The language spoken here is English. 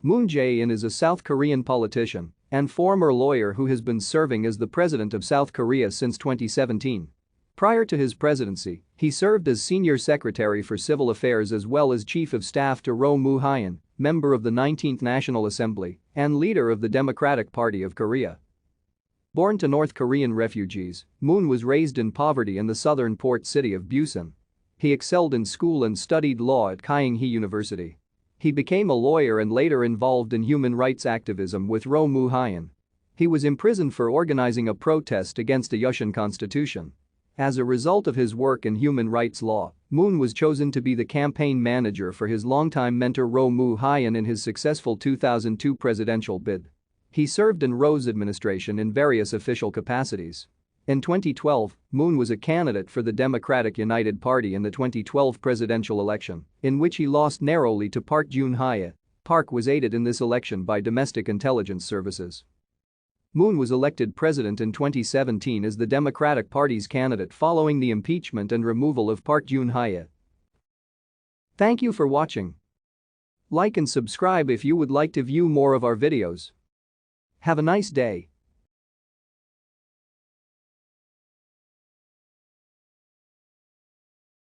Moon Jae-in is a South Korean politician and former lawyer who has been serving as the president of South Korea since 2017. Prior to his presidency, he served as senior secretary for civil affairs as well as chief of staff to Roh Moo-hyun, member of the 19th National Assembly and leader of the Democratic Party of Korea. Born to North Korean refugees, Moon was raised in poverty in the southern port city of Busan. He excelled in school and studied law at Kyung-hee University. He became a lawyer and later involved in human rights activism with Roh Moo-hyun. He was imprisoned for organizing a protest against the Yushun constitution. As a result of his work in human rights law, Moon was chosen to be the campaign manager for his longtime mentor Roh Moo-hyun in his successful 2002 presidential bid. He served in Roh's administration in various official capacities. In 2012, Moon was a candidate for the Democratic United Party in the 2012 presidential election, in which he lost narrowly to Park Geun-hye. Park was aided in this election by domestic intelligence services. Moon was elected president in 2017 as the Democratic Party's candidate following the impeachment and removal of Park Geun-hye. Thank you for watching. Like and subscribe if you would like to view more of our videos. Have a nice day.